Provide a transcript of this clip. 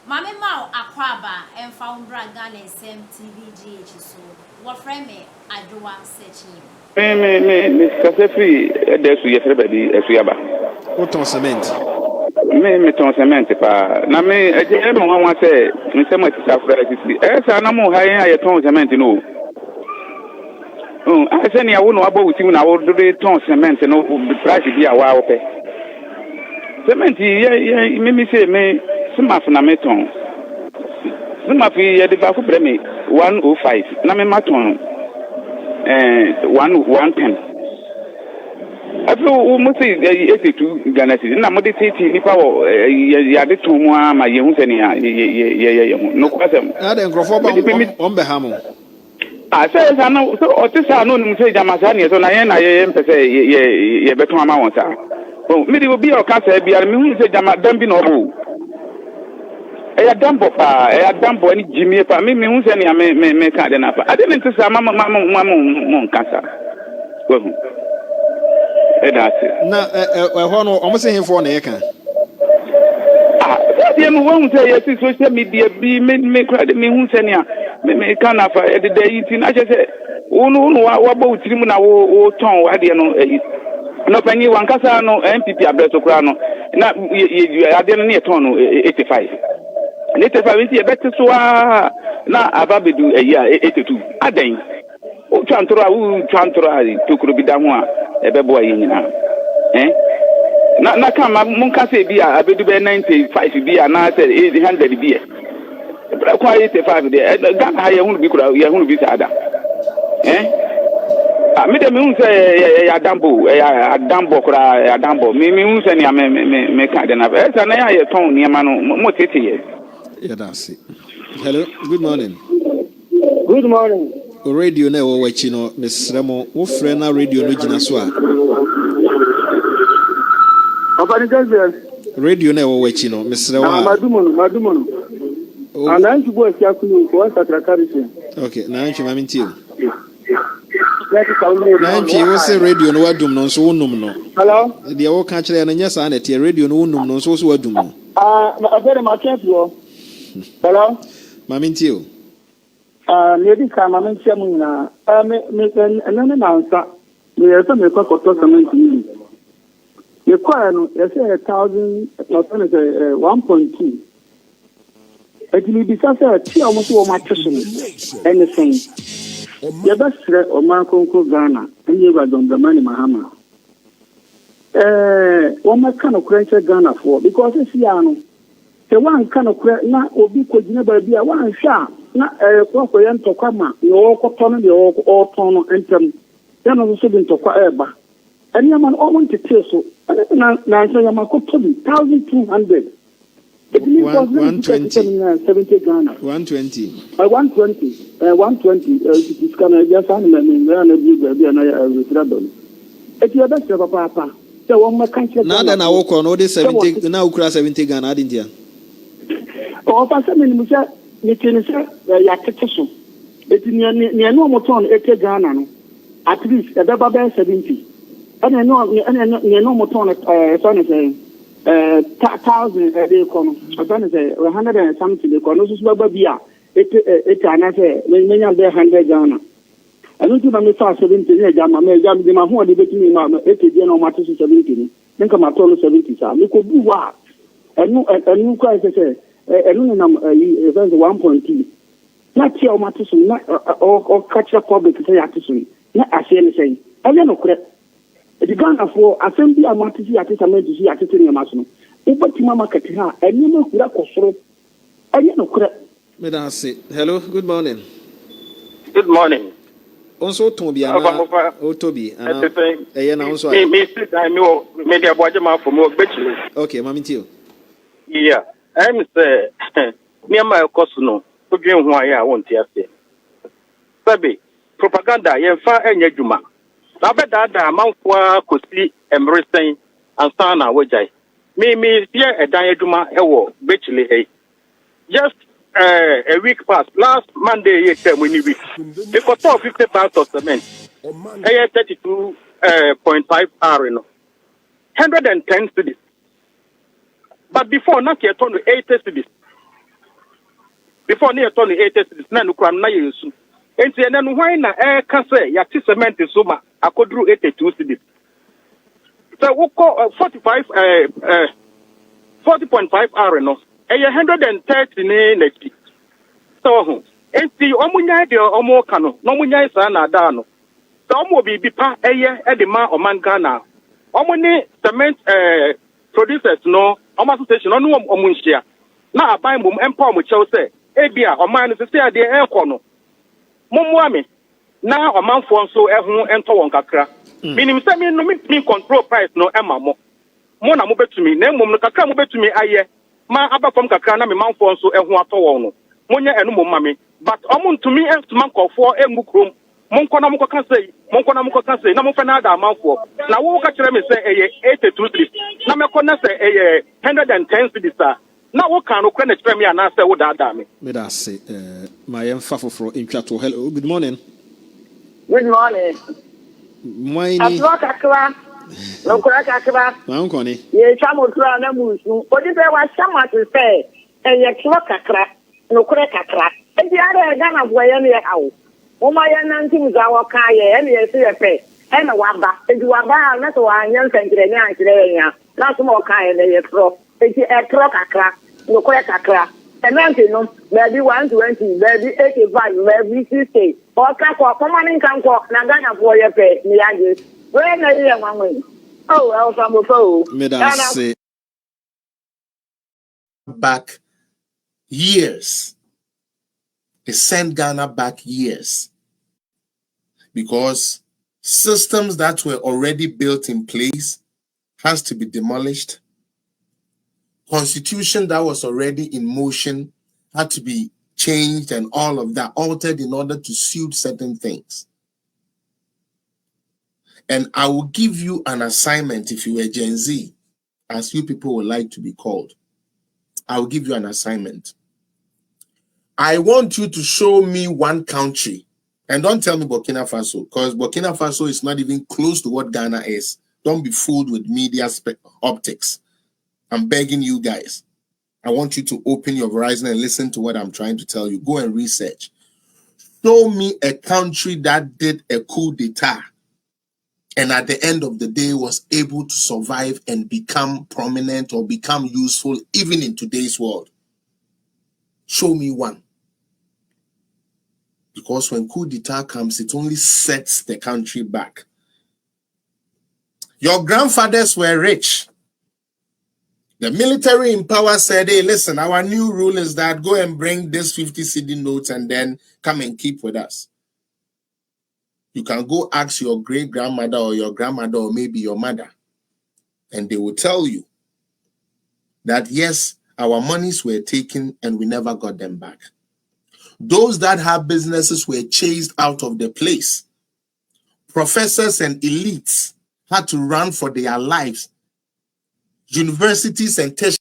Mame Mao Akwaba and found Bragan and SMTVGH so what frame I do one searching you. Me, Casefi, there's everybody, as we are. What on cement? Me, ton cement, pa. Na me, I don't want to say, Mr. Matissa, as I know how I ton cement, you know. I said, I won't know about you now, do they ton cement and the price be a while. Cement, yeah, me say, me, some of Nameton. Some of the Baku Bremi, 105, Namaton, 110. I feel almost 82 Ghana. I'm not taking Nipa, Yadi Tumwa, my young no question. I didn't go for on Bahamo. I said, I know, so I know, say Jamasani, so I am to say, ye better amount. Oh, maybe will be your cancer, be a million say Jamadan no. I damn papa, I damn boy, Jimmy, me, who's any me can't enough. I didn't say Mamma cancer. That's it. Now, almost saying for an acre. Them won't say yes, social media be make credit me who's any me can't have the day eating. I just say, oh no, what about Trimuna or Tom? I didn't know. No, penny one Casano, MPP, Abeto Now, I didn't need a ton 85. 85 is better so now I've do a year 82. I think. Oh, Chantora, to be done one, a baby, eh? Na kama munka say bia abedu be 95 bia na say 800 bia bra kwa 85 there Ghana ya hunu bi kura ya hunu bi sada me de me hu say ya dambo kura ya dambo me hu say ni me ka de na esa na ya ton ni ma no mo tete ye. Yeah, that's it. Hello, good morning. Good morning. Radio na wo wachi no mesremo wo frɛ na radio no gina so a radio na wo wachi no mesrɛ wa madumono ana ntu bo asia kunu ko satrakarisi. Okay, na ntu ma minti na ntu wo se radio no wadum no so wonum no. Hello, de wo ka kire na nyasa na te radio no wonum no so wadum no. Afere ma kenfo. Hello, ma minti o. Maybe come and see me now. Me answer. Me also me ko to something. You call you say 1,000, not 1.2. It will be such a tea almost all my anything. You best or Marco Ghana, and you got on the money, Mahama. One my kind of crank Ghana for because it's Yano. The one kind of not will be could never be a one shot. Na kwa to kwama yo kotono yo otono entem ya no so bin to kwa eba ani man o want to so na so ya makoto bi 1200 it means 120 Ghana 120 120 this can just an na bi na ya retrable it you best papa so one ma kan na da na wo ko no de 70 na ukura 70 Ghana adintia o pa se me musa ni tenisa ya teteso eti ni eno moton eke Ghana no at least e beba be 70 ene no moton so ne say 1000 e dey kono so ne say 100 and something dey kono so baba bia eti ana say menya be 100 Ghana anu ti na me fa 70 ni jama me jam di ma ho de betimi ma eti dey no mato 70 ni nka ma to 70 sa me ko bu wa enu kwa say enu na event 1.2 na tia o matiso na o catch public say atiso na ase ne say ele no kure the Ghana for assembly amatiso atisa medisi atisa ne maso no ubatima market ha enu no kura kosoro ele no kure me da say hello good morning also to be ana o to be ana e na so me sit I me dey boaje ma for me ogbechile okay mami tio yeah I'm say near my costume, who dream who I want to say. Baby, propaganda, yen far and yajuma. Now, better that amount could see embracing and sana wajai. Me, here a diaduma, ewo, bitchly, hey. Just a week past, last Monday, ye came when you week. They got 50 pounds of cement. 32.5 hour, 110 cities. But before, not yet on 80 cities. before near Tony 80 cities, Nanukram Nayasu. And then why na air case, Yati cement is suma, I could do 82 cities. So we call 40.5 hour no, a 130 next. So, and see, Omunya, Omo Cano, no Munya Sana Dano. Some will be pa a year at the man or man Ghana. Omuni cement producers no, almost station on Omunshia. Now I buy mum empower with Chelsea. Ebia, or man is a stay at the air corner. Mumwami. Now a man for so everyone enter on Kakra. Meaning, no me control price no Emma mo. Mona mube to me, name mum Kakra mube to me aye. Ma abba from Kakra, na me man for so everyone to one. Monya and mummy. But omun to me and to man call for a mukrum. Monkona muko can say, na mo fanada man for. Now what catch them say a 82 cities. Na me kona say a 110 cities. Now what can Ukraine explain and answer what that damn. May I say, my emphasis for Inchato. Hello, good morning. Good morning. My name no Kurakakra. My uncle, ye Chamokra and Mush. What if there was someone to say, and ye Klokakra, no Kurakakra, and the other gun of Wayamia out. Oh, my nanting our Kaya, and ye see a pay, and a wamba, and you are bound not to one young Tanzania, not more Kaya than ye throw. It's a Klokakra, no Kurakakra. And then, maybe 120, maybe 85, maybe 60. Or Kako, common income, Nagana for your pay, Miyagi. When I hear one way. Oh, well, some of you. Back years. They sent Ghana back years. Because systems that were already built in place has to be demolished. Constitution that was already in motion had to be changed and all of that altered in order to suit certain things. And I will give you an assignment if you were Gen Z, as you people would like to be called. I will give you an assignment. I want you to show me one country. And don't tell me Burkina Faso, because Burkina Faso is not even close to what Ghana is. Don't be fooled with media optics. I'm begging you guys. I want you to open your horizon and listen to what I'm trying to tell you. Go and research. Show me a country that did a coup d'etat and at the end of the day was able to survive and become prominent or become useful even in today's world. Show me one. Because when coup d'etat comes, it only sets the country back. Your grandfathers were rich. The military in power said, hey, listen, our new rule is that go and bring this 50 cedi notes and then come and keep with us. You can go ask your great-grandmother or your grandmother or maybe your mother, and they will tell you that, yes, our monies were taken and we never got them back. Those that have businesses were chased out of the place. Professors and elites had to run for their lives. Universities and tertiary